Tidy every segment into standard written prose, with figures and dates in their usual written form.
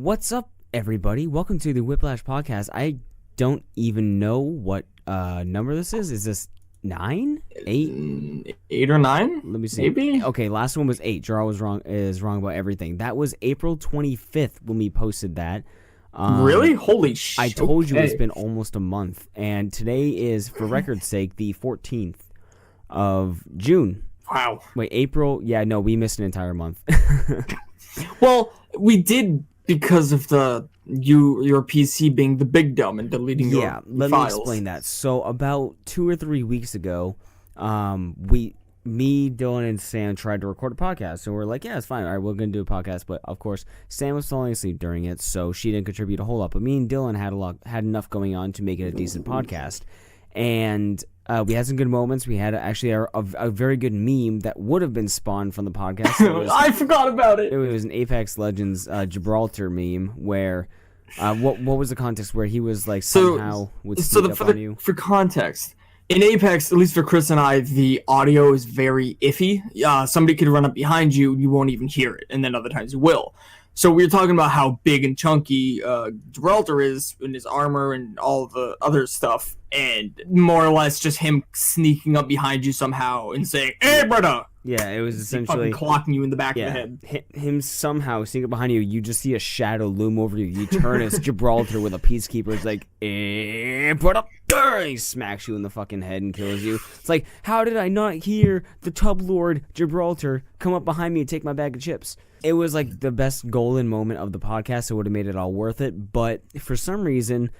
What's up, everybody? Welcome to the Whiplash podcast. I don't even know what number this is. Is this 9? 8? 8 or 9? Let me see. Maybe. Okay, last one was 8. Jarl was wrong. Is wrong about everything. That was April 25th when we posted that. Really? Holy shit! I told you it's been almost a month, and today is, for record's sake, the 14th of June. Wow. Wait, April? Yeah, no, we missed an entire month. Well, we did because of your PC being the big dumb and deleting your files. Let me explain that. So about 2 or 3 weeks ago, me, Dylan, and Sam tried to record a podcast. So we're like, yeah, it's fine. All right, we're going to do a podcast. But, of course, Sam was falling asleep during it, so she didn't contribute a whole lot. But me and Dylan had enough going on to make it a decent podcast. And we had some good moments. We had actually a very good meme that would have been spawned from the podcast. I forgot about it. It was an Apex Legends Gibraltar meme where... what was the context where he was like somehow would sneak up on you? For context, in Apex, at least for Chris and I, the audio is very iffy. Somebody could run up behind you, you won't even hear it, and then other times you will. So we were talking about how big and chunky Gibraltar is in his armor and all the other stuff, and more or less just him sneaking up behind you somehow and saying, "Hey, brother!" Yeah, it was essentially fucking clocking you in the back of the head. Him somehow sneaking up behind you. You just see a shadow loom over you. You turn as Gibraltar with a peacekeeper. It's like, brother! He smacks you in the fucking head and kills you. It's like, how did I not hear the Tub Lord Gibraltar come up behind me and take my bag of chips? It was like the best golden moment of the podcast. It would have made it all worth it. But for some reason,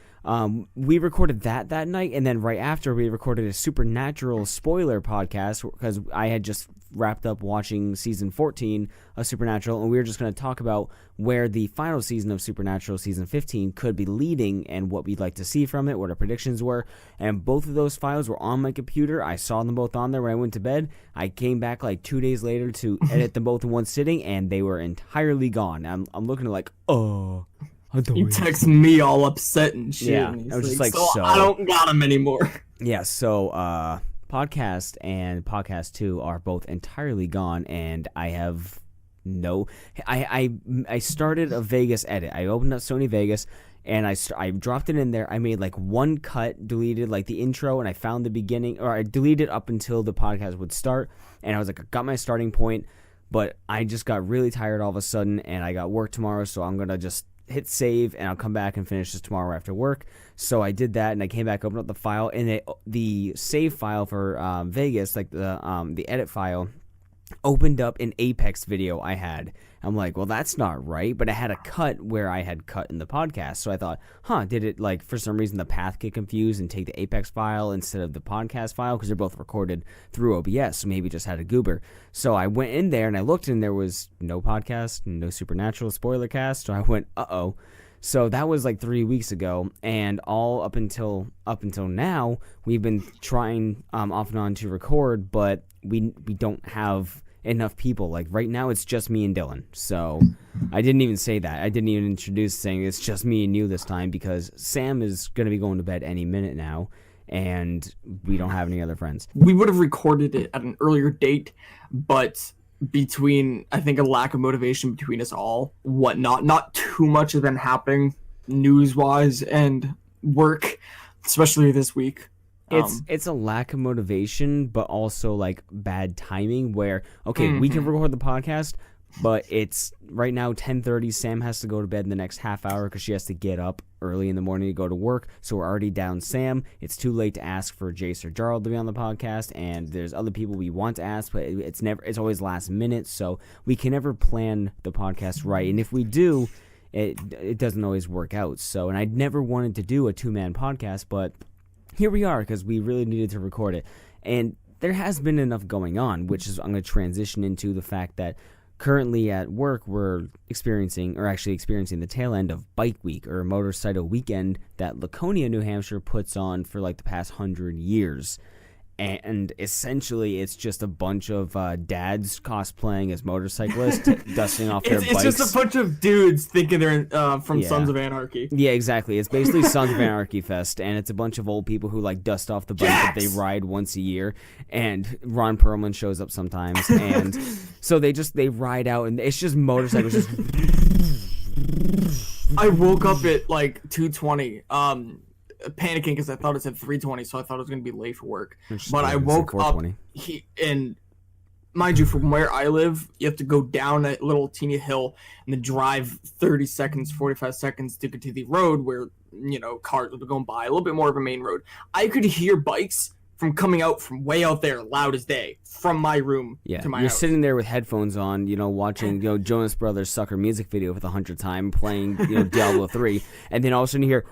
we recorded that night, and then right after we recorded a Supernatural spoiler podcast because I had just wrapped up watching season 14 of Supernatural, and we were just going to talk about where the final season of Supernatural, season 15, could be leading and what we'd like to see from it, what our predictions were. And both of those files were on my computer. I saw them both on there when I went to bed. I came back like 2 days later to edit them both in one sitting, and they were entirely gone. I'm looking at like, oh. You text me all upset and shit. Yeah, and I was just like, so I don't got him anymore. Yeah, so podcast and podcast 2 are both entirely gone, and I have no. I started a Vegas edit. I opened up Sony Vegas, and I dropped it in there. I made like one cut, deleted like the intro, and I found the beginning, or I deleted up until the podcast would start, and I was like, I got my starting point, but I just got really tired all of a sudden, and I got work tomorrow, so I'm gonna just hit save, and I'll come back and finish this tomorrow after work. So I did that, and I came back, opened up the file, and the save file for Vegas, like the edit file, opened up an Apex video I had. I'm like, well, that's not right, but I had a cut where I had cut in the podcast. So I thought, did it, like, for some reason the path get confused and take the Apex file instead of the podcast file? Because they're both recorded through OBS, so maybe just had a goober. So I went in there, and I looked, and there was no podcast, no Supernatural spoiler cast, so I went, uh-oh. So that was like 3 weeks ago, and all up until now, we've been trying off and on to record, but we don't have enough people. Like right now, it's just me and Dylan. So I didn't even say that. I didn't even introduce saying it's just me and you this time because Sam is going to be going to bed any minute now, and we don't have any other friends. We would have recorded it at an earlier date, but between, I think, a lack of motivation between us all, whatnot, not too much of them happening news-wise and work, especially this week. It's a lack of motivation, but also like bad timing where, okay, we can record the podcast, but it's right now 10:30. Sam has to go to bed in the next half hour because she has to get up early in the morning to go to work. So we're already down Sam. It's too late to ask for Jace or Jarl to be on the podcast, and there's other people we want to ask, but it's always last minute. So we can never plan the podcast right, and if we do, it doesn't always work out. So, and I never wanted to do a 2-man podcast, but here we are because we really needed to record it. And there has been enough going on, which is I'm going to transition into the fact that currently at work we're experiencing the tail end of Bike Week, or Motorcycle Weekend, that Laconia, New Hampshire puts on for like the past 100 years. And essentially, it's just a bunch of dads cosplaying as motorcyclists, dusting off their bikes. It's just a bunch of dudes thinking they're from Sons of Anarchy. Yeah, exactly. It's basically Sons of Anarchy Fest, and it's a bunch of old people who like dust off the bike that they ride once a year. And Ron Perlman shows up sometimes, and so they ride out, and it's just motorcycles just I woke up at like 2:20, panicking because I thought it said 3:20, so I thought I was gonna be late for work. But I woke up, and mind you, from where I live, you have to go down a little teeny hill and then drive 30 seconds, 45 seconds to get to the road where, cars will be going by, a little bit more of a main road. I could hear bikes from coming out from way out there, loud as day, from my room to my you're house. sitting there with headphones on, watching, Jonas Brothers Sucker music video for the 100th time, playing, Diablo 3, and then all of a sudden you hear...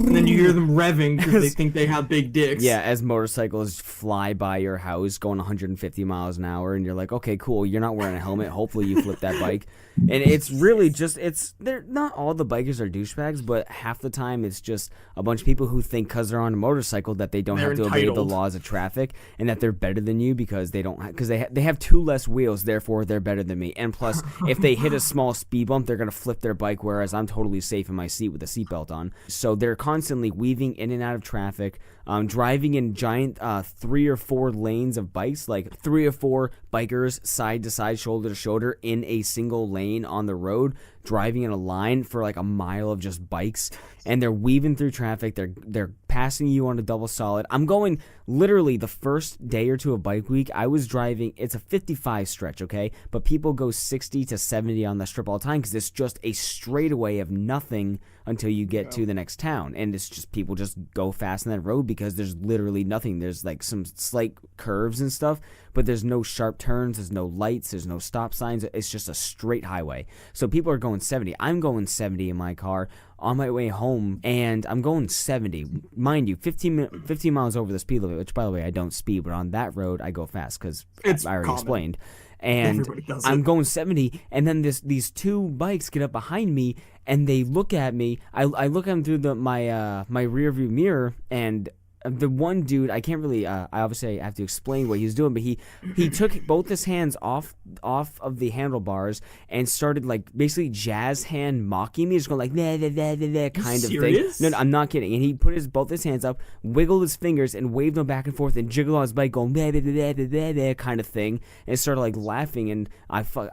And then you hear them revving because they think they have big dicks. Yeah, as motorcycles fly by your house going 150 miles an hour, and you're like, okay, cool, you're not wearing a helmet. Hopefully you flip that bike. And it's really just, they're not all the bikers are douchebags, but half the time it's just a bunch of people who think because they're on a motorcycle that they don't have to obey the laws of traffic, and that they're better than you because they don't, because they have two less wheels, therefore they're better than me. And plus, if they hit a small speed bump, they're going to flip their bike, whereas I'm totally safe in my seat with a seatbelt on. So they're constantly weaving in and out of traffic, driving in giant 3 or 4 lanes of bikes, like 3 or 4 bikers side to side, shoulder to shoulder in a single lane on the road, driving in a line for like a mile of just bikes, and they're weaving through traffic. They're passing you on a double solid. I'm going literally the first day or two of bike week, I was driving, it's a 55 stretch, okay, but people go 60 to 70 on the strip all the time because it's just a straightaway of nothing until you get to the next town, and it's just people just go fast on that road because there's literally nothing. There's like some slight curves and stuff, but there's no sharp turns, there's no lights, there's no stop signs. It's just a straight highway. So people are going 70. I'm going 70 in my car on my way home, and I'm going 70. Mind you, 15 miles over the speed limit, which, by the way, I don't speed, but on that road, I go fast because I already explained. And I'm going 70, and then these 2 bikes get up behind me, and they look at me. I look at them through my rear view mirror, and the one dude, I can't really, I obviously have to explain what he was doing, but he took both his hands off of the handlebars and started like basically jazz hand mocking me, just going like that kind of thing. No, I'm not kidding. And he put both his hands up, wiggled his fingers, and waved them back and forth and jiggled on his bike, going kind of thing, and started like laughing. And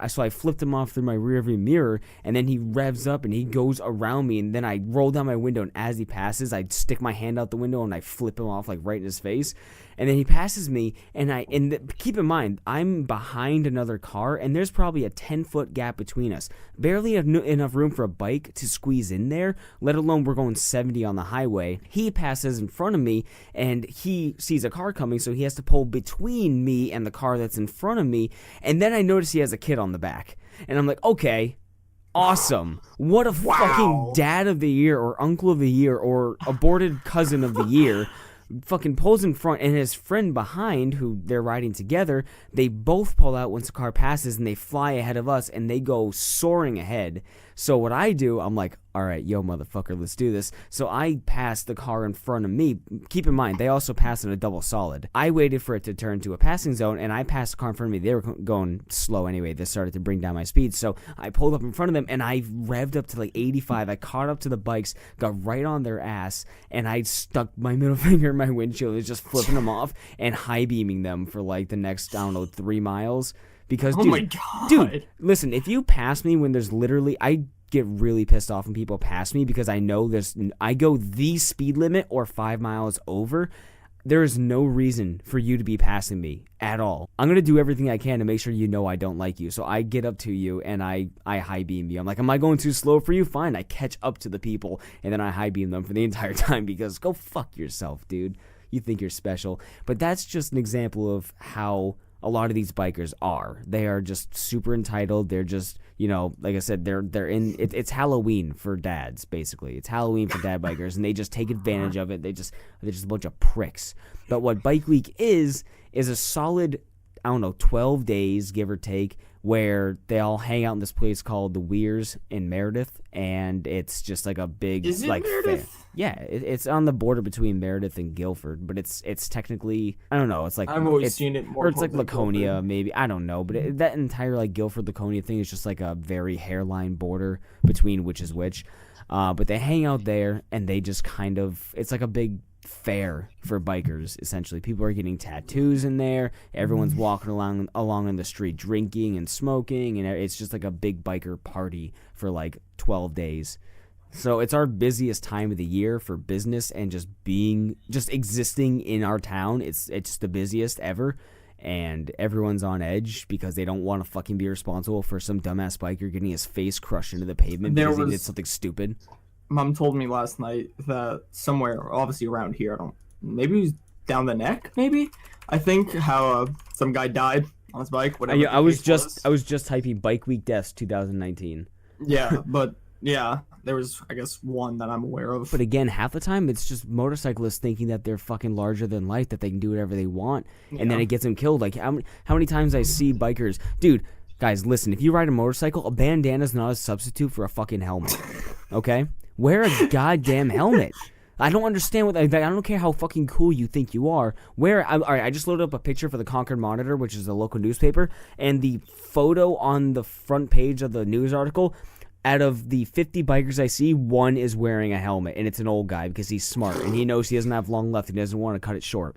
so I flipped him off through my rearview mirror, and then he revs up and he goes around me, and then I roll down my window, and as he passes, I stick my hand out the window and I flip him off like right in his face. And then he passes me, and keep in mind, I'm behind another car, and there's probably a 10-foot gap between us. Barely enough room for a bike to squeeze in there, let alone we're going 70 on the highway. He passes in front of me, and he sees a car coming, so he has to pull between me and the car that's in front of me, and then I notice he has a kid on the back. And I'm like, okay, awesome. What a fucking dad of the year or uncle of the year or aborted cousin of the year. Fucking pulls in front, and his friend behind, who they're riding together, they both pull out once the car passes, and they fly ahead of us, and they go soaring ahead. So what I do, I'm like, all right, yo, motherfucker, let's do this. So I passed the car in front of me. Keep in mind, they also passed in a double solid. I waited for it to turn to a passing zone, and I passed the car in front of me. They were going slow anyway. They started to bring down my speed. So I pulled up in front of them, and I revved up to like 85. I caught up to the bikes, got right on their ass, and I stuck my middle finger in my windshield. It was just flipping them off and high beaming them for like the next, I don't know, 3 miles. Because, oh my God. Dude, listen, if you pass me when there's literally, I get really pissed off when people pass me because I know I go the speed limit or 5 miles over. There is no reason for you to be passing me at all. I'm going to do everything I can to make sure you know I don't like you. So I get up to you and I high beam you. I'm like, am I going too slow for you? Fine. I catch up to the people and then I high beam them for the entire time because go fuck yourself, dude. You think you're special. But that's just an example of how a lot of these bikers are. They are just super entitled. They're just, like I said, they're in it's Halloween for dads, basically. It's Halloween for dad bikers, and they just take advantage of it. They're just a bunch of pricks. But what Bike Week is a solid, 12 days, give or take, where they all hang out in this place called the Weirs in Meredith, and it's just like a big Meredith? fair. Yeah, it's on the border between Meredith and Guilford, but it's technically, I don't know, it's like I've always seen it more, or it's like Laconia maybe, I don't know, but that entire like Guilford Laconia thing is just like a very hairline border between which is which. But they hang out there, and they just kind of, it's like a big fair for bikers, essentially. People are getting tattoos in there. Everyone's walking along in the street drinking and smoking, and it's just like a big biker party for like 12 days. So it's our busiest time of the year for business and just existing in our town. It's the busiest ever, and everyone's on edge because they don't want to fucking be responsible for some dumbass biker getting his face crushed into the pavement because he did something stupid. Mom told me last night that somewhere, obviously around here, maybe it was down the neck, maybe? I think how some guy died on his bike, whatever. I was just typing Bike Week deaths 2019. Yeah, but yeah, there was, I guess, one that I'm aware of. But again, half the time it's just motorcyclists thinking that they're fucking larger than life, that they can do whatever they want, and then it gets them killed. Like how many times I see bikers, dude. Guys, listen, if you ride a motorcycle, a bandana is not a substitute for a fucking helmet. Okay? Wear a goddamn helmet. I don't understand I don't care how fucking cool you think you are. All right, I just loaded up a picture for the Concord Monitor, which is a local newspaper, and the photo on the front page of the news article, out of the 50 bikers I see, one is wearing a helmet, and it's an old guy because he's smart, and he knows he doesn't have long left, and he doesn't want to cut it short.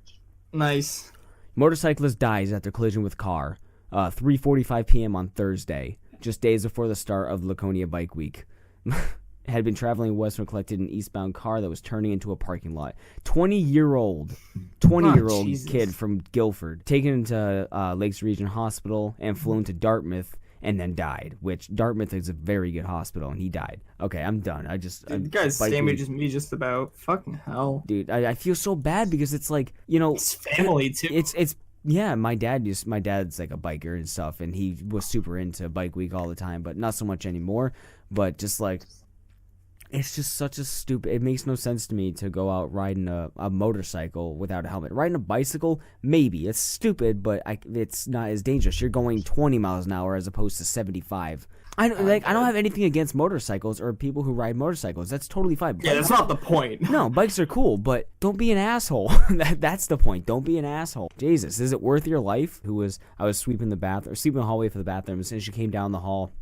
Nice. Motorcyclist dies after collision with car. 3:45 p.m. on Thursday, just days before the start of Laconia Bike Week. Had been traveling west when collected an eastbound car that was turning into a parking lot. 20-year-old kid from Guilford, taken into Lakes Region Hospital and flown to Dartmouth, and then died, which Dartmouth is a very good hospital, and he died. Okay, I'm done. The guy's same age as me, just about. Fucking hell. Dude, I feel so bad because it's like, His family, too. It's yeah, my dad's like a biker and stuff, and he was super into Bike Week all the time, but not so much anymore. But just like, it's just such a stupid. It makes no sense to me to go out riding a motorcycle without a helmet. Riding a bicycle, maybe it's stupid, but it's not as dangerous. You're going 20 miles an hour as opposed to 75. I don't have anything against motorcycles or people who ride motorcycles. That's totally fine. Yeah, that's not the point. No, bikes are cool, but don't be an asshole. That's the point. Don't be an asshole. Jesus, is it worth your life? I was sweeping the hallway for the bathrooms, and she came down the hall,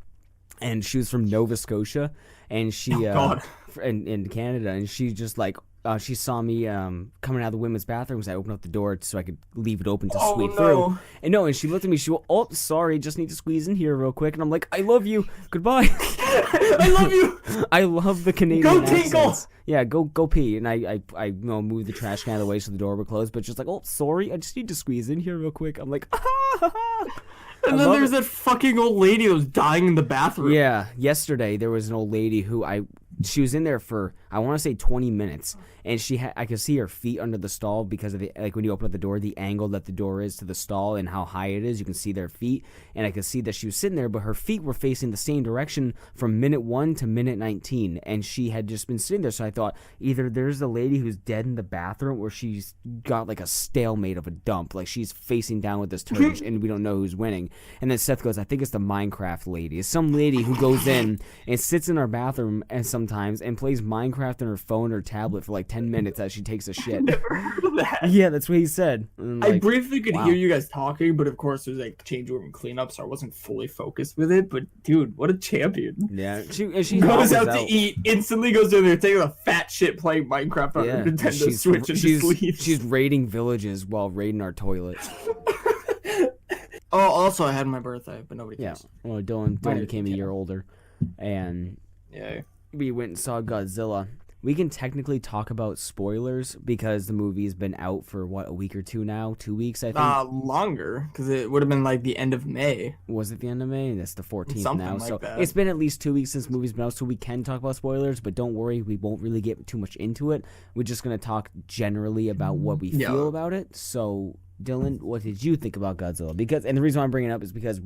and she was from Nova Scotia, and she in Canada, and she just like she saw me coming out of the women's bathrooms. I opened up the door so I could leave it open to sweep through. And she looked at me. She went, "Oh, sorry, just need to squeeze in here real quick." And I'm like, "I love you. Goodbye." I love you. I love the Canadian Go accents. Tinkle. Yeah, go pee. And I moved the trash can out of the way so the door would close. But just like, "Oh, sorry, I just need to squeeze in here real quick." I'm like, And then there's that fucking old lady that was dying in the bathroom. Yeah, yesterday there was an old lady who she was in there for, I want to say 20 minutes, and I could see her feet under the stall because of when you open up the door, the angle that the door is to the stall and how high it is, you can see their feet, and I could see that she was sitting there, but her feet were facing the same direction from minute 1 to minute 19, and she had just been sitting there. So I thought either there's a lady who's dead in the bathroom, or she's got like a stalemate of a dump, like she's facing down with this turd and we don't know who's winning. And then Seth goes, "I think it's the Minecraft lady." It's some lady who goes in and sits in our bathroom and sometimes and plays Minecraft on her phone or tablet for like 10 minutes as she takes a shit. Never heard of that. Yeah, that's what he said. I briefly could hear you guys talking, but of course there's like change room and cleanup, so I wasn't fully focused with it. But dude, what a champion! Yeah, she goes out to eat, instantly goes in there, taking a fat shit, playing Minecraft on her Nintendo Switch, and just leaves. She's raiding villages while raiding our toilets. Oh, also I had my birthday, but nobody cares. Yeah, well, Dylan became a year older, and we went and saw Godzilla. We can technically talk about spoilers because the movie's been out for a week or two now? 2 weeks, I think. Longer, because it would have been like the end of May. Was it the end of May? That's the 14th Something now. like So that. it's been at least 2 weeks since the movie's been out, so we can talk about spoilers. But don't worry, we won't really get too much into it. We're just gonna talk generally about what we feel about it. So, Dylan, what did you think about Godzilla? And the reason why I'm bringing it up is because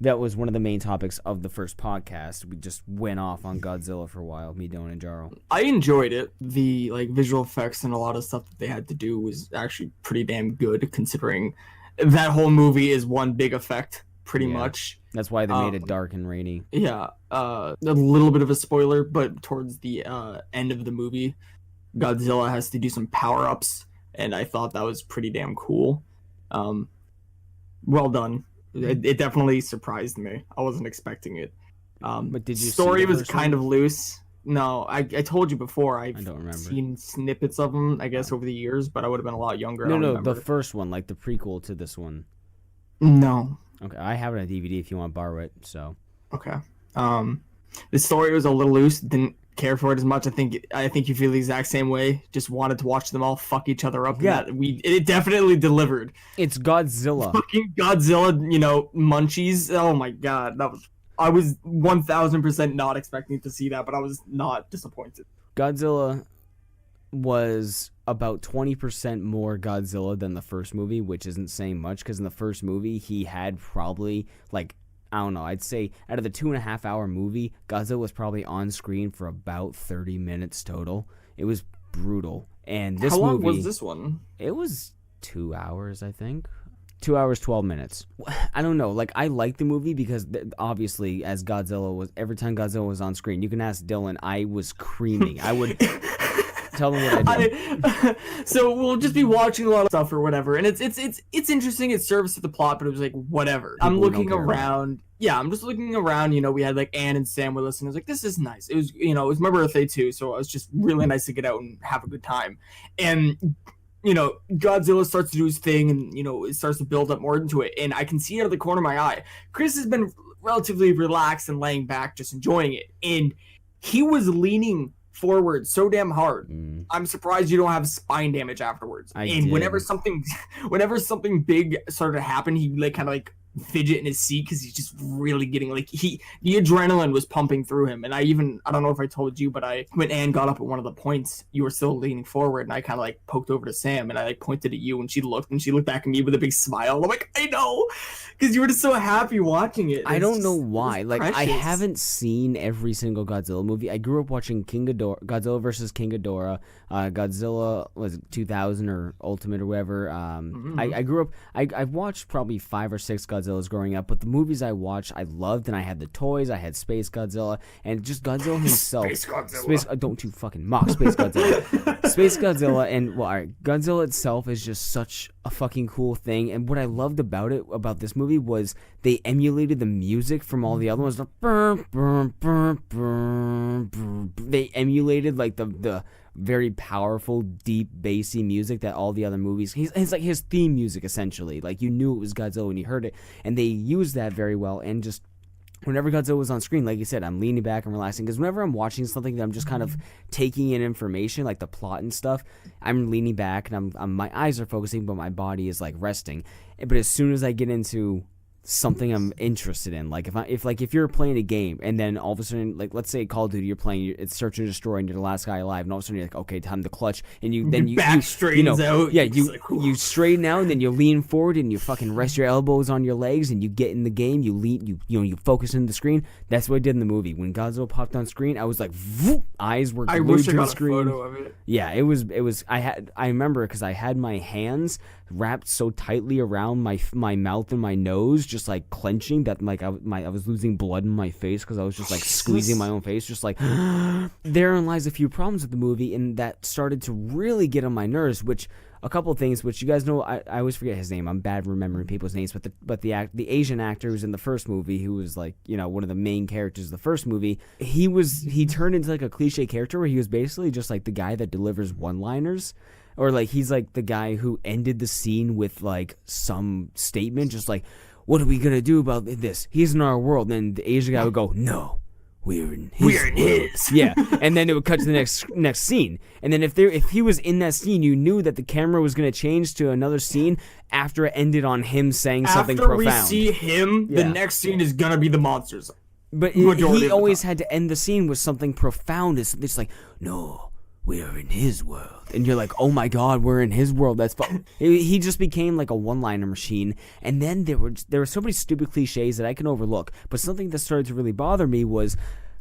that was one of the main topics of the first podcast. We just went off on Godzilla for a while, me, Dylan, and Jaro. I enjoyed it. The visual effects and a lot of stuff that they had to do was actually pretty damn good, considering that whole movie is one big effect, pretty much. That's why they made it dark and rainy. Yeah, a little bit of a spoiler, but towards the end of the movie, Godzilla has to do some power-ups, and I thought that was pretty damn cool. Well done. It definitely surprised me. I wasn't expecting it. But did you story see the was first kind one? of loose. No, I told you before. I don't remember. Seen snippets of them, I guess, over the years, but I would have been a lot younger. No, I don't no, remember. the first one, like the prequel to this one. No. Okay, I have it on DVD if you want to borrow it. So. Okay. The story was a little loose. Didn't care for it as much. I think you feel the exact same way. Just wanted to watch them all fuck each other up. Yeah. It definitely delivered. It's Godzilla. Fucking Godzilla, munchies. Oh my god, I was 1000% not expecting to see that, but I was not disappointed. Godzilla was about 20% more Godzilla than the first movie, which isn't saying much because in the first movie he had probably like, I don't know, I'd say out of the 2.5 hour movie, Godzilla was probably on screen for about 30 minutes total. It was brutal. And this movie, how long was this one? It was 2 hours, I think. 2 hours, 12 minutes. I don't know. Like, I like the movie because obviously, as Godzilla was, every time Godzilla was on screen, you can ask Dylan, I was creaming. I would tell them what I did. So we'll just be watching a lot of stuff or whatever, and it's interesting. It serves to the plot, but it was like whatever. I'm looking around. Yeah, I'm just looking around. We had like Ann and Sam with us, and I was like, this is nice. It was, it was my birthday too, so it was just really nice to get out and have a good time. And Godzilla starts to do his thing, and it starts to build up more into it, and I can see out of the corner of my eye, Chris has been relatively relaxed and laying back, just enjoying it, and he was leaning forward so damn hard. I'm surprised you don't have spine damage afterwards. Whenever something big started to happen, he like kind of like fidget in his seat because he's just really getting like the adrenaline was pumping through him. And I don't know if I told you, but when Anne got up at one of the points, you were still leaning forward, and I kind of like poked over to Sam and I like pointed at you, and she looked back at me with a big smile. I'm like, I know, because you were just so happy watching it. I don't know why. Like, I haven't seen every single Godzilla movie. I grew up watching Godzilla versus King Ghidorah, Godzilla was it 2000 or Ultimate or whatever. I grew up. I've watched probably 5 or 6 Godzillas growing up, but the movies I watched, I loved, and I had the toys. I had Space Godzilla, and just Godzilla himself. Don't you fucking mock Space Godzilla. Space Godzilla, and Godzilla itself is just such a fucking cool thing. And what I loved about this movie was they emulated the music from all the other ones. They emulated like the very powerful, deep, bassy music that all the other movies. He's like his theme music essentially. Like you knew it was Godzilla when you heard it, and they used that very well. And just whenever Godzilla was on screen, like you said, I'm leaning back and relaxing because whenever I'm watching something that I'm just kind of taking in information, like the plot and stuff, I'm leaning back and I'm my eyes are focusing, but my body is like resting. But as soon as I get into something I'm interested in, like if you're playing a game and then all of a sudden, like let's say Call of Duty, you're playing, it's search and destroy and you're the last guy alive, and all of a sudden you're like, okay, time to clutch, and you back straightens out. Yeah, you straighten out and then you lean forward and you fucking rest your elbows on your legs and you get in the game. You lean, you focus in the screen. That's what I did in the movie. When Godzilla popped on screen, I was like, whoop, eyes were glued to the screen. I photo of it. Yeah, it was. I remember because I had my hands wrapped so tightly around my mouth and my nose, just like clenching that like I was losing blood in my face because I was just like squeezing my own face, just like therein lies a few problems with the movie, and that started to really get on my nerves. Which a couple of things, which you guys know, I always forget his name. I'm bad remembering people's names, but the Asian actor who's in the first movie, who was like one of the main characters of the first movie, he turned into like a cliche character where he was basically just like the guy that delivers one-liners. Or like he's like the guy who ended the scene with like some statement, just like, "What are we gonna do about this? He's in our world." And then the Asian guy would go, "No, we're in his." Yeah, and then it would cut to the next scene. And then if he was in that scene, you knew that the camera was gonna change to another scene after it ended on him saying something profound. After we see him, the next scene is gonna be the monsters. But he always had to end the scene with something profound. It's like, "No, we're in his world." And you're like, oh my god, we're in his world. That's fun. He just became like a one-liner machine. And then there were so many stupid cliches that I can overlook. But something that started to really bother me was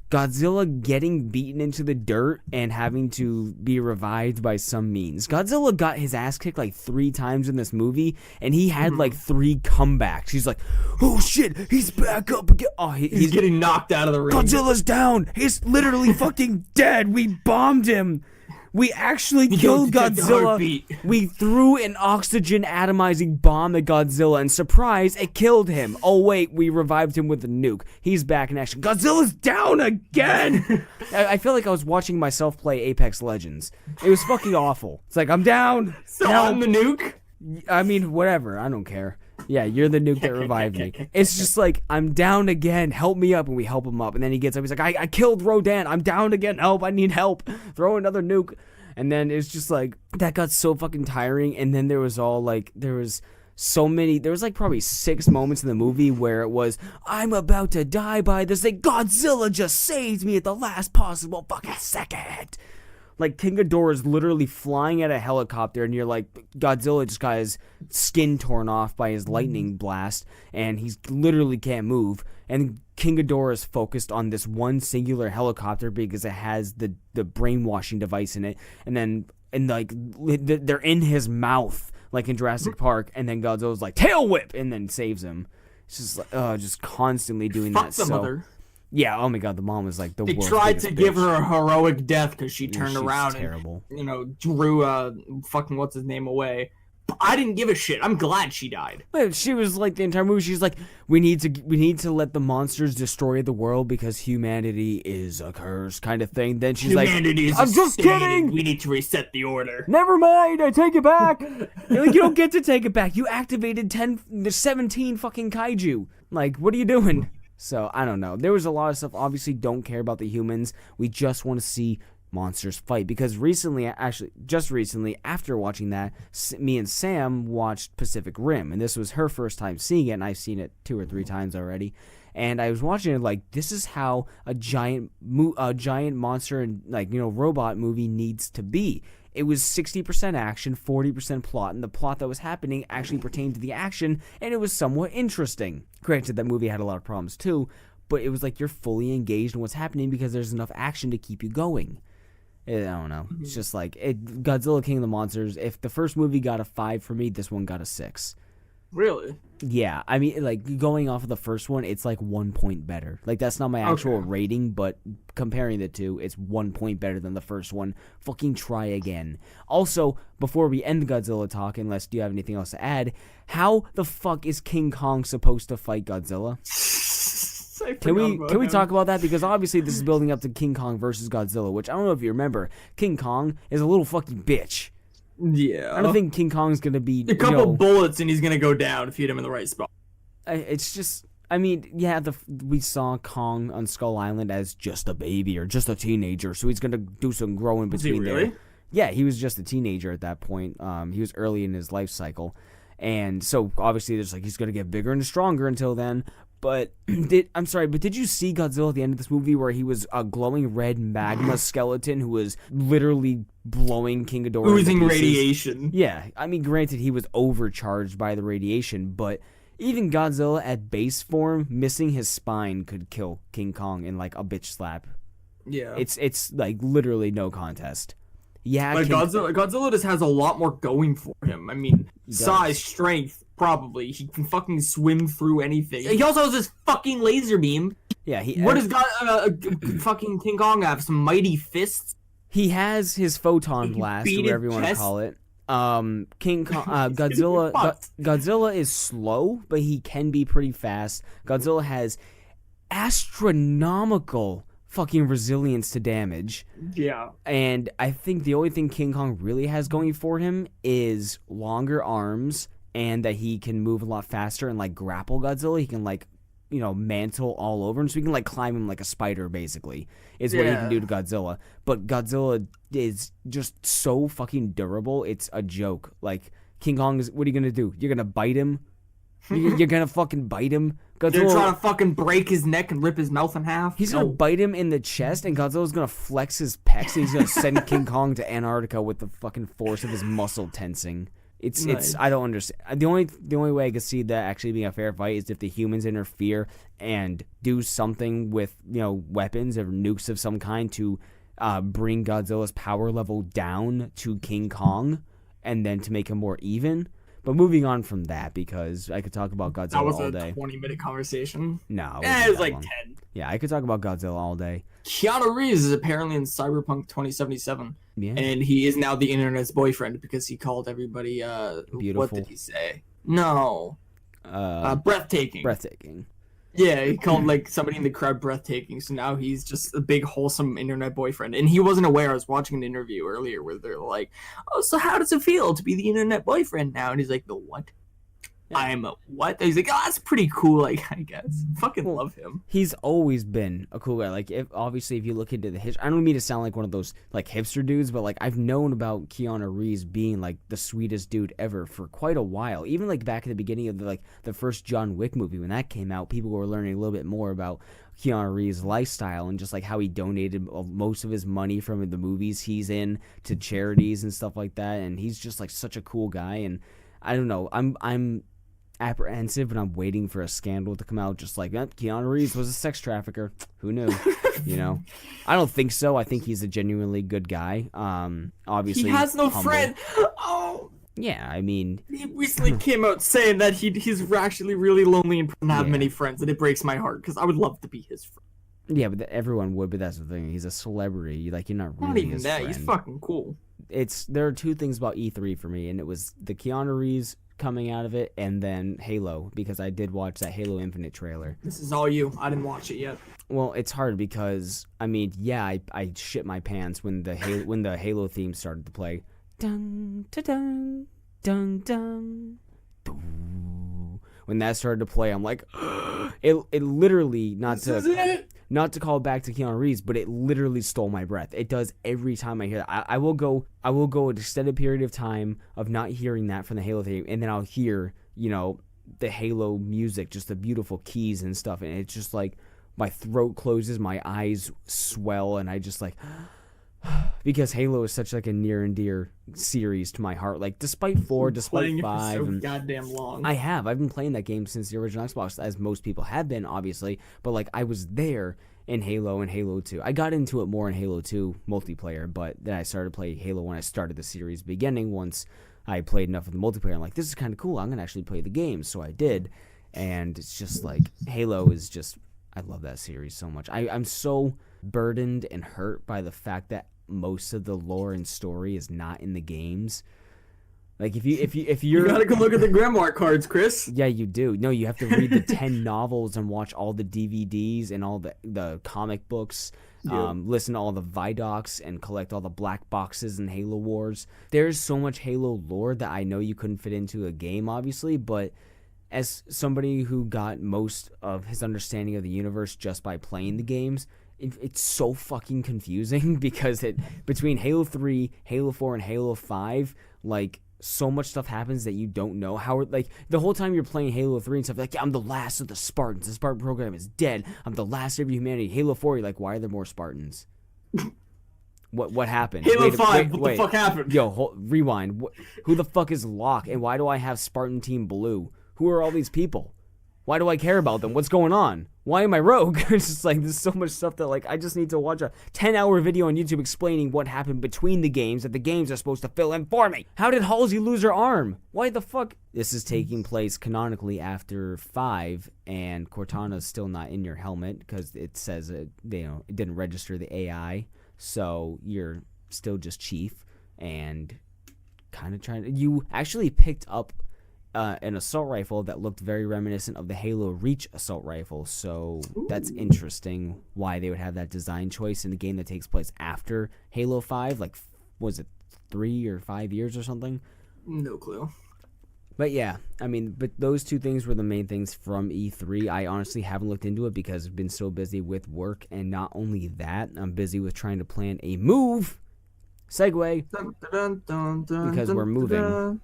Godzilla getting beaten into the dirt and having to be revived by some means. Godzilla got his ass kicked like 3 times in this movie, and he had like 3 comebacks. He's like, oh shit, he's back up again. Oh, he's getting knocked out of the ring. Godzilla's down. He's literally fucking dead. We bombed him. We actually You killed don't detect the Godzilla. heartbeat. We threw an oxygen atomizing bomb at Godzilla, and surprise, it killed him. Oh wait, we revived him with a nuke. He's back in action. Godzilla's down again. I feel like I was watching myself play Apex Legends. It was fucking awful. It's like, I'm down. So Help. I'm the nuke? I mean, whatever. I don't care. Yeah, you're the nuke that revived me. It's just like, I'm down again. Help me up. And we help him up. And then he gets up. He's like, I killed Rodan. I'm down again. Help. I need help. Throw another nuke. And then it's just like, that got so fucking tiring. And then there was like probably 6 moments in the movie where it was, I'm about to die by this thing. Godzilla just saved me at the last possible fucking second. Like, King Ghidorah is literally flying at a helicopter, and you're like, Godzilla just got his skin torn off by his lightning blast, and he's literally can't move. And King Ghidorah is focused on this one singular helicopter because it has the brainwashing device in it. And like, they're in his mouth, like in Jurassic Park, and then Godzilla's like, tail whip, and then saves him. It's just like, just constantly doing Fuck that. the mother. Yeah, oh my god, the mom was like the They world's tried biggest to give bitch. her a heroic death because she turned she's around terrible. and, drew fucking what's his name away. I didn't give a shit. I'm glad she died. But she was like the entire movie. She's like, we need to let the monsters destroy the world because humanity is a curse, kind of thing. Then she's Humanity like, I'm just kidding. We need to reset the order. Never mind, I take it back. Like, you don't get to take it back. You activated 17 fucking kaiju. Like, what are you doing? So, I don't know. There was a lot of stuff. Obviously, don't care about the humans. We just want to see monsters fight. Because just recently, after watching that, me and Sam watched Pacific Rim. And this was her first time seeing it. And I've seen it 2 or 3 times already. And I was watching it like, this is how a giant monster and, like, robot movie needs to be. It was 60% action, 40% plot, and the plot that was happening actually pertained to the action, and it was somewhat interesting. Granted, that movie had a lot of problems too, but it was like you're fully engaged in what's happening because there's enough action to keep you going. I don't know. It's just like, Godzilla King of the Monsters, if the first movie got a 5 for me, this one got a 6. Really? Yeah, I mean, like, going off of the first one, it's like 1 point better. Like, that's not my actual rating, but comparing the two, it's 1 point better than the first one. Fucking try again. Also, before we end the Godzilla talk, unless you have anything else to add, how the fuck is King Kong supposed to fight Godzilla? Can we talk about that? Because obviously this is building up to King Kong versus Godzilla, which I don't know if you remember. King Kong is a little fucking bitch. Yeah. I don't think King Kong's gonna be a couple bullets and he's gonna go down if you hit him in the right spot. It's just, I mean, yeah, we saw Kong on Skull Island as just a baby or just a teenager, so he's gonna do some growing between really? there. Yeah, he was just a teenager at that point. He was early in his life cycle, and so obviously there's like he's gonna get bigger and stronger until then. But did you see Godzilla at the end of this movie where he was a glowing red magma skeleton who was literally blowing King Ghidorah oozing radiation? Yeah, I mean, granted, he was overcharged by the radiation, but even Godzilla at base form, missing his spine could kill King Kong in like a bitch slap. Yeah. It's like literally no contest. Yeah, but Godzilla just has a lot more going for him. I mean, size, strength, probably. He can fucking swim through anything. He also has this fucking laser beam. Yeah, what does fucking King Kong have? Some mighty fists? He has his photon blast, or whatever you want to call it. King Kong, Godzilla is slow, but he can be pretty fast. Godzilla has astronomical fucking resilience to damage. Yeah. And I think the only thing King Kong really has going for him is longer arms and that he can move a lot faster and like grapple Godzilla. He can like, mantle all over him, so he can like climb him like a spider, basically, is what he can do to Godzilla. But Godzilla is just so fucking durable, it's a joke. Like, King Kong what are you gonna do? You're gonna bite him? You're gonna fucking bite him? They're trying to fucking break his neck and rip his mouth in half. He's gonna bite him in the chest, and Godzilla's gonna flex his pecs, and he's gonna send King Kong to Antarctica with the fucking force of his muscle tensing. It's I don't understand. The only way I could see that actually being a fair fight is if the humans interfere and do something with weapons or nukes of some kind to bring Godzilla's power level down to King Kong, and then to make him more even. But moving on from that, because I could talk about That Godzilla was all a day. 20-minute conversation. No, It was like long. 10. Yeah, I could talk about Godzilla all day. Keanu Reeves is apparently in Cyberpunk 2077. Yeah. And he is now the internet's boyfriend because he called everybody, Beautiful. what did he say? No. Breathtaking. Breathtaking. Yeah, he called like somebody in the crowd breathtaking. So now he's just a big wholesome internet boyfriend, and he wasn't aware. I was watching an interview earlier where they're like, "Oh, so how does it feel to be the internet boyfriend now?" And he's like, "The what? Yeah. I'm a what?" And he's like, "Oh, that's pretty cool. Like, I guess. Fucking love him." He's always been a cool guy. Like, if you look into the history, I don't mean to sound like one of those like hipster dudes, but like I've known about Keanu Reeves being like the sweetest dude ever for quite a while. Even like back at the beginning of the first John Wick movie when that came out, people were learning a little bit more about Keanu Reeves' lifestyle and just like how he donated most of his money from the movies he's in to charities and stuff like that. And he's just like such a cool guy. And I don't know, I'm apprehensive, and I'm waiting for a scandal to come out just like Keanu Reeves was a sex trafficker. Who knew? You know, I don't think so. I think he's a genuinely good guy. Obviously he has no humble. friend. Oh, yeah, I mean, he recently came out saying that he's actually really lonely and doesn't have many friends, and it breaks my heart because I would love to be his friend. Yeah, but everyone would. But that's the thing. He's a celebrity. Like, you're not really Not even his that. friend. He's fucking cool. There are two things about E3 for me, and it was the Keanu Reeves coming out of it, and then Halo, because I did watch that Halo Infinite trailer. This is all you. I didn't watch it yet. Well, it's hard because I mean, yeah, I shit my pants when the Halo theme started to play. Dun dun dun dun dun. When that started to play, I'm like, it literally not to call back to Keanu Reeves, but it literally stole my breath. It does every time I hear that. I will go an extended period of time of not hearing that from the Halo theme, and then I'll hear, the Halo music, just the beautiful keys and stuff, and it's just like my throat closes, my eyes swell, and I just like, because Halo is such like a near and dear series to my heart. Like, despite 4, despite 5, so goddamn long. I've been playing that game since the original Xbox, as most people have been, obviously. But like, I was there in Halo and Halo 2. I got into it more in Halo 2 multiplayer, but then I started playing Halo when I started the series beginning. Once I played enough of the multiplayer, I'm like, this is kind of cool. I'm gonna actually play the game. So I did, and it's just like Halo is just. I love that series so much. I'm so burdened and hurt by the fact that most of the lore and story is not in the games. Like, if you're you gotta go look at the grimoire cards, Chris. Yeah, you do. No, you have to read the 10 novels and watch all the DVDs and all the comic books. Yeah. Listen to all the Vidocs and collect all the black boxes in Halo Wars. There's so much Halo lore that I know you couldn't fit into a game, obviously, but as somebody who got most of his understanding of the universe just by playing the games, it's so fucking confusing because between Halo 3, Halo 4, and Halo 5, like, so much stuff happens that you don't know how. Like, the whole time you're playing Halo 3 and stuff, like, yeah, I'm the last of the Spartans. The Spartan program is dead. I'm the last of humanity. Halo 4, you're like, why are there more Spartans? What happened? Halo 5, what the fuck happened? Yo, rewind. Who the fuck is Locke, and why do I have Spartan Team Blue? Who are all these people? Why do I care about them? What's going on? Why am I rogue? It's just like, there's so much stuff that, like, I just need to watch a 10-hour video on YouTube explaining what happened between the games that the games are supposed to fill in for me. How did Halsey lose her arm? Why the fuck? This is taking place canonically after 5, and Cortana's still not in your helmet because it says it didn't register the AI, so you're still just Chief and kind of trying to. You actually picked up an assault rifle that looked very reminiscent of the Halo Reach assault rifle, so that's interesting why they would have that design choice in a game that takes place after Halo 5, like, was it 3 or 5 years or something? No clue. But yeah, I mean, but those two things were the main things from E3. I honestly haven't looked into it because I've been so busy with work, and not only that, I'm busy with trying to plan a move. Segue, because we're moving.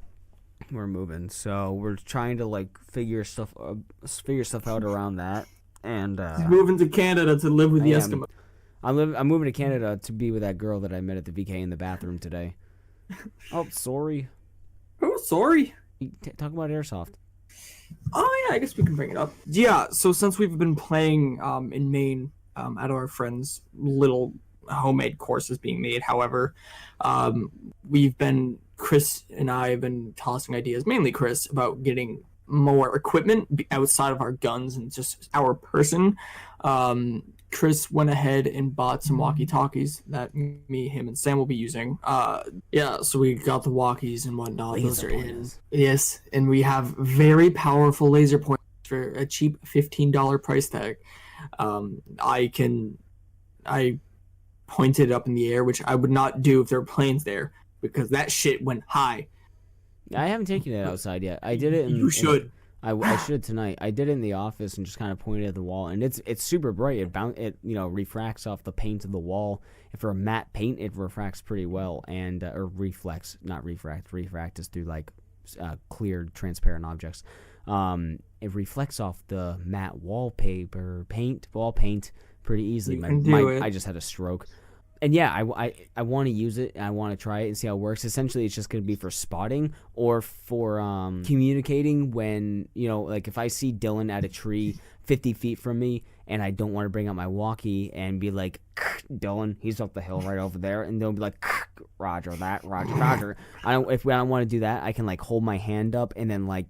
We're moving, so we're trying to like figure stuff out around that. And he's moving to Canada to live with the Eskimos. I'm moving to Canada to be with that girl that I met at the VK in the bathroom today. Oh, sorry. Oh, sorry. Talk about Airsoft. Oh yeah, I guess we can bring it up. Yeah, so since we've been playing in Maine at our friend's little homemade courses being made. However, Chris and I have been tossing ideas, mainly Chris, about getting more equipment outside of our guns and just our person. Chris went ahead and bought some walkie-talkies that me, him, and Sam will be using. Yeah, so we got the walkies and whatnot. Those are in. Yes, and we have very powerful laser pointers for a cheap $15 price tag. I pointed up in the air, which I would not do if there were planes there, because that shit went high. I haven't taken it outside yet. I did it. You should. I should tonight. I did it in the office and just kind of pointed at the wall, and it's super bright. It refracts off the paint of the wall. And for a matte paint, it refracts pretty well, and or reflects, not refract. Refract is through like clear, transparent objects. It reflects off the matte wall paint pretty easily. I just had a stroke. And yeah, I want to use it. I want to try it and see how it works. Essentially, it's just going to be for spotting or for communicating when, like if I see Dylan at a tree 50 feet from me and I don't want to bring out my walkie and be like, Dylan, he's up the hill right over there. And they'll be like, roger that, roger. If I don't want to do that, I can like hold my hand up and then like,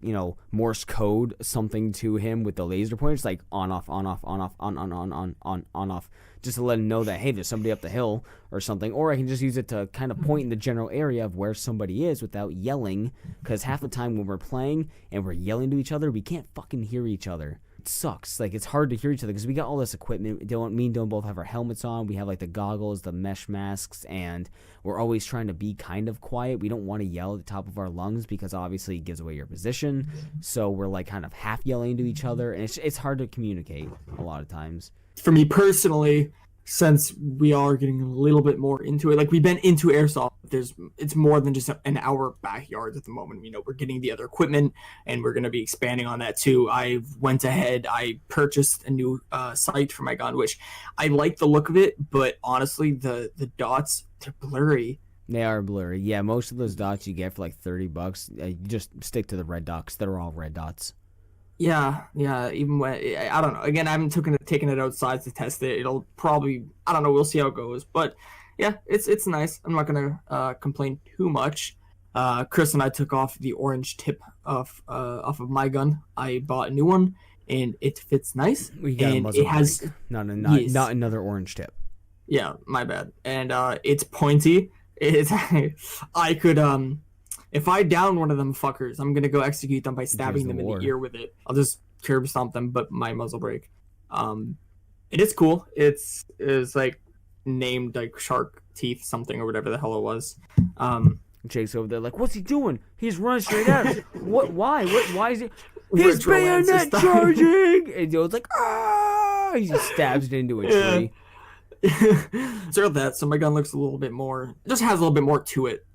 Morse code something to him with the laser pointers, like on, off, on, off, on, off, on, off. Just to let him know that, hey, there's somebody up the hill or something. Or I can just use it to kind of point in the general area of where somebody is without yelling. Because half the time when we're playing and we're yelling to each other, we can't fucking hear each other. It sucks. Like, it's hard to hear each other because we got all this equipment. Me and Dylan both have our helmets on. We have, like, the goggles, the mesh masks, and we're always trying to be kind of quiet. We don't want to yell at the top of our lungs because, obviously, it gives away your position. So we're, like, kind of half yelling to each other. And it's hard to communicate a lot of times. For me personally, since we are getting a little bit more into it, like we've been into airsoft, it's more than just in our backyards at the moment. We're getting the other equipment and we're going to be expanding on that too. I went ahead, I purchased a new sight for my gun, which I like the look of it, but honestly the dots, they're blurry. They are blurry. Yeah, most of those dots you get for like $30. You just stick to the red dots. They're all red dots. Yeah. Even when I don't know. Again, I haven't taken it outside to test it. It'll probably, I don't know. We'll see how it goes. But yeah, it's nice. I'm not gonna complain too much. Chris and I took off the orange tip off of my gun. I bought a new one, and it fits nice. We got a muzzle brake. Not another orange tip. Yeah, my bad. And it's pointy. I could if I down one of them fuckers, I'm gonna go execute them by stabbing them in the ear with it. I'll just curb stomp them, but my muzzle brake. It is cool. It's like named like shark teeth something or whatever the hell it was. Jake's over there like, what's he doing? He's running straight at us. What? Why? Why is he? He's bayonet charging! And Joe's like, ah! He just stabs it into a tree. So that, so my gun looks a little bit more, just has a little bit more to it.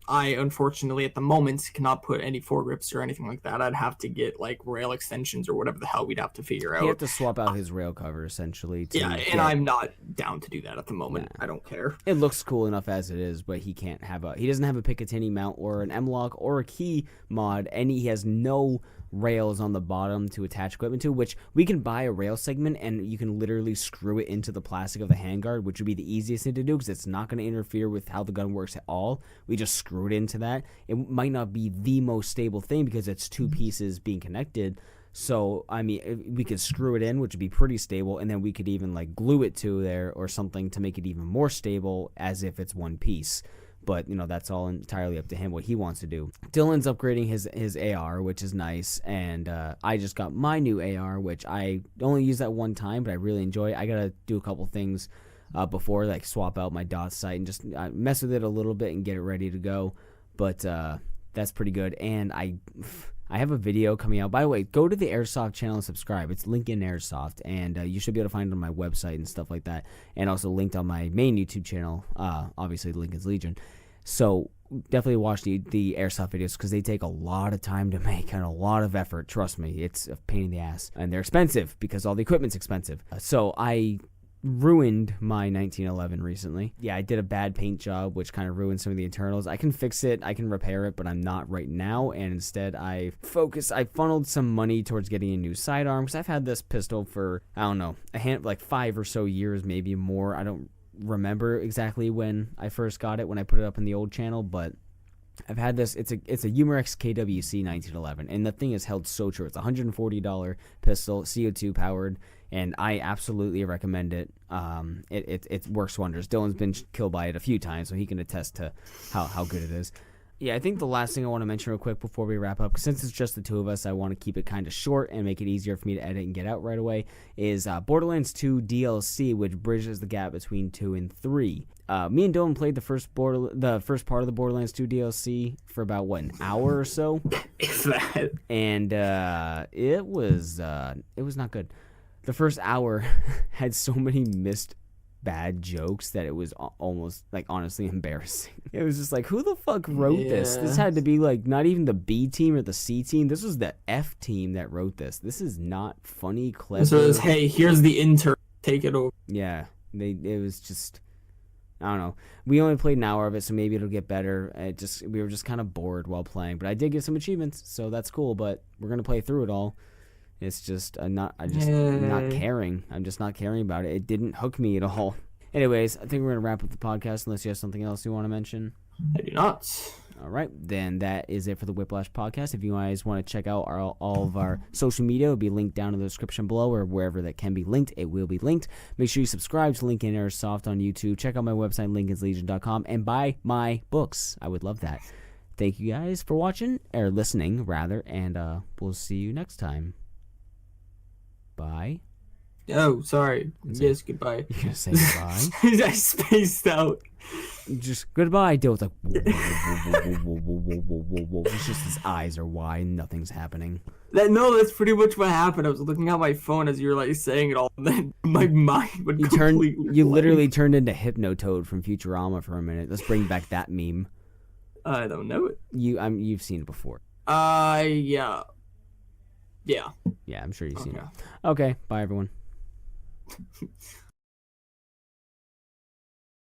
I unfortunately at the moment cannot put any foregrips or anything like that. I'd have to get like rail extensions or whatever the hell we'd have to figure out. You have to swap out his rail cover essentially. And I'm not down to do that at the moment. Nah. I don't care. It looks cool enough as it is, but he doesn't have a Picatinny mount or an M-lock or a key mod, and he has no rails on the bottom to attach equipment to, which we can buy a rail segment and you can literally screw it into the plastic of the handguard, which would be the easiest thing to do because it's not going to interfere with how the gun works at all. We just screw it into that. It might not be the most stable thing because it's two pieces being connected. So, I mean, we could screw it in, which would be pretty stable, and then we could even like glue it to there or something to make it even more stable as if it's one piece. But, that's all entirely up to him, what he wants to do. Dylan's upgrading his AR, which is nice. And I just got my new AR, which I only used that one time, but I really enjoy it. I got to do a couple things before, like swap out my dot sight and just mess with it a little bit and get it ready to go. But that's pretty good. And I have a video coming out. By the way, go to the Airsoft channel and subscribe. It's Linkin Airsoft, and you should be able to find it on my website and stuff like that, and also linked on my main YouTube channel, obviously Linkins Legion. So definitely watch the Airsoft videos because they take a lot of time to make and a lot of effort. Trust me, it's a pain in the ass, and they're expensive because all the equipment's expensive. So I ruined my 1911 recently. Yeah, I did a bad paint job, which kind of ruined some of the internals. I can fix it, I can repair it, but I'm not right now, and instead I funneled some money towards getting a new sidearm, because I've had this pistol for, I don't know, like 5 or so years, maybe more. I don't remember exactly when I first got it, when I put it up in the old channel, but I've had this. It's a Umarex KWC 1911, and the thing is held so true. It's a $140 pistol, CO2 powered, and I absolutely recommend it. It works wonders. Dylan's been killed by it a few times, so he can attest to how good it is. Yeah, I think the last thing I want to mention real quick before we wrap up, since it's just the two of us, I want to keep it kind of short and make it easier for me to edit and get out right away, is Borderlands 2 DLC, which bridges the gap between 2 and 3. Me and Dylan played the first part of the Borderlands 2 DLC for about, an hour or so? If that. And it was not good. The first hour had so many missed bad jokes that it was almost honestly embarrassing. It was just who the fuck wrote this? This had to be not even the B team or the C team. This was the F team that wrote this. This is not funny, clever. So it was, hey, here's the intern, take it over. Yeah, it was just, I don't know. We only played an hour of it, so maybe it'll get better. We were just kind of bored while playing, but I did get some achievements, so that's cool. But we're gonna play through it all. It's just not caring. I'm just not caring about it. It didn't hook me at all. Anyways, I think we're going to wrap up the podcast unless you have something else you want to mention. I do not. All right, then that is it for the Whiplash podcast. If you guys want to check out all of our social media, it'll be linked down in the description below, or wherever that can be linked, it will be linked. Make sure you subscribe to Linkin Airsoft on YouTube. Check out my website, linkinslegion.com, and buy my books. I would love that. Thank you guys for watching, or listening, rather, and we'll see you next time. Bye. Oh, sorry. Yes, goodbye. You're gonna say goodbye? I spaced out. Just goodbye. Dylan's like, whoa. It's just his eyes are wide. Nothing's happening. That's pretty much what happened. I was looking at my phone as you were saying it all, and then my mind would You literally turned into Hypnotoad from Futurama for a minute. Let's bring back that meme. I don't know it. You've seen it before. Yeah. Yeah. Yeah, I'm sure you've seen it. Okay, bye everyone.